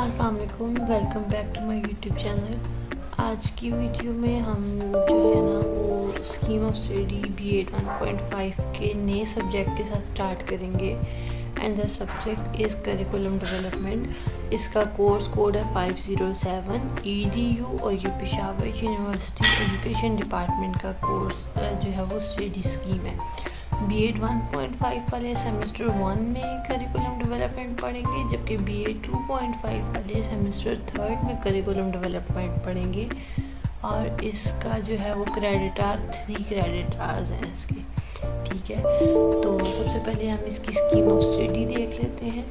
अस्सलाम वालेकुम, welcome back to my YouTube channel. आज की वीडियो में हम जो है ना वो स्कीम ऑफ स्टडी B.Ed 1.5 के नए सब्जेक्ट के साथ स्टार्ट करेंगे and the subject is curriculum development. इसका कोर्स कोड है 507। EDU और ये पेशावर यूनिवर्सिटी एजुकेशन डिपार्टमेंट का कोर्स जो है वो स्टडी स्कीम है। B.Ed 1.5 वाले सेमेस्टर 1 में करिकुलम डेवलपमेंट पढ़ेंगे, जबकि B.Ed 2.5 वाले सेमेस्टर 3 में करिकुलम डेवलपमेंट पढ़ेंगे। और इसका जो है वो क्रेडिट आर 3 क्रेडिट आर्स हैं इसके। ठीक है, तो सबसे पहले हम इसकी स्कीम ऑफ स्टडी देख लेते हैं।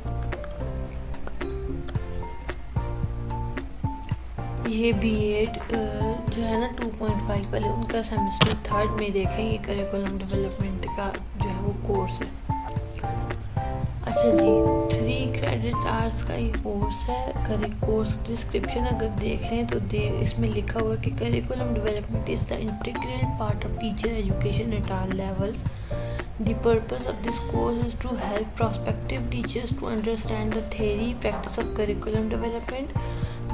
ये B.Ed जो है ना 2.5 वाले उनका सेमेस्टर 3 में देखें, ये करिकुलम डेवलपमेंट का जो है वो कोर्स है। अच्छा जी, 3 क्रेडिट आवर्स का ये कोर्स है। कोर्स डिस्क्रिप्शन अगर देख लें तो इसमें लिखा हुआ है कि curriculum development is the integral part of teacher education at all levels. The purpose of this course is to help prospective teachers to understand the theory, practice of curriculum development.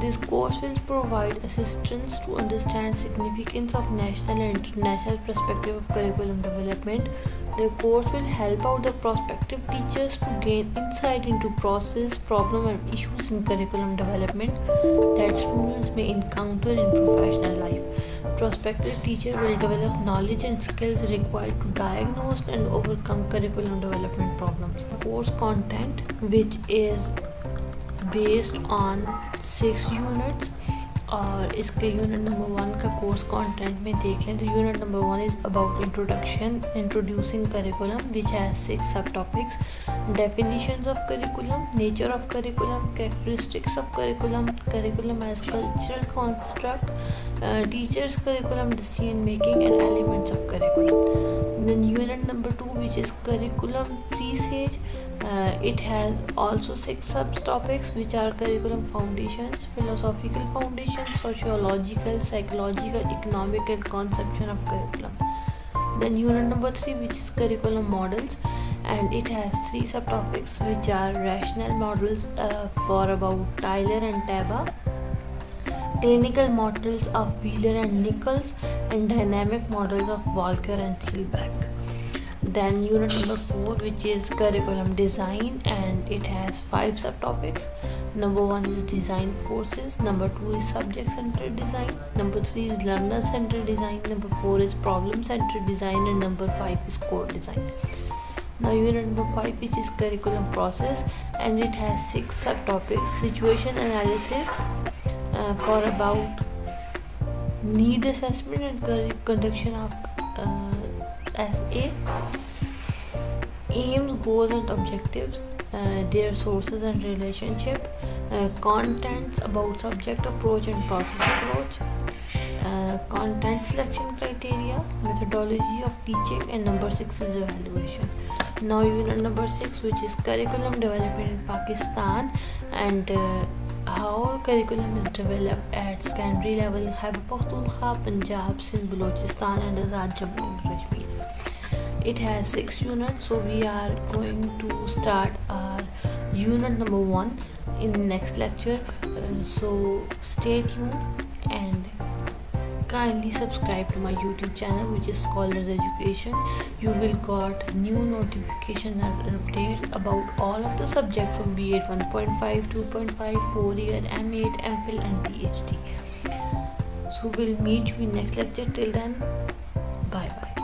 This course will provide assistance to understand significance of national and international perspective of curriculum development. The course will help out the prospective teachers to gain insight into process, problem and issues in curriculum development that students may encounter in professional life. Prospective teacher will develop knowledge and skills required to diagnose and overcome curriculum development problems. Course content, which is based on 6 units, और इसके unit number 1 का course content में देख लें तो unit number 1 is about introducing curriculum which has 6 sub topics. Definitions of curriculum, nature of curriculum, characteristics of curriculum, curriculum as cultural construct, teachers curriculum decision making and elements of curriculum. Then unit number 2, which is curriculum pre-stage, it has also 6 subtopics which are curriculum foundations, philosophical foundations, sociological, psychological, economic and conception of curriculum. Then unit number 3, which is curriculum models, and it has 3 subtopics which are rational models for about Tyler and Taba, clinical models of Wheeler and Nichols, and dynamic models of Walker and Silbeck. Then unit number 4, which is curriculum design, and it has 5 subtopics. Number 1 is design forces, number 2 is subject centered design, number 3 is learner centered design, number 4 is problem centered design, and number 5 is core design. Now unit number 5, which is curriculum process, and it has 6 subtopics: situation analysis for about need assessment and conduction of SA, aims, goals and objectives, their sources and relationship, contents about subject approach and process approach, content selection criteria, methodology of teaching, and number 6 is evaluation. Now unit number 6, which is curriculum development in Pakistan, and how curriculum is developed at secondary level in Khyber Pakhtunkhwa, Punjab, Sindh, Balochistan and Azad Jammu and Kashmir. It has 6 units, so we are going to start our unit number 1 in next lecture. So stay tuned and kindly subscribe to my YouTube channel, which is Scholars Education. You will got new notifications and updates about all of the subjects from B.Ed 1.5, 2.5, 4-year, M.Ed, M.Phil and PhD. So we'll meet you in next lecture. Till then, bye bye.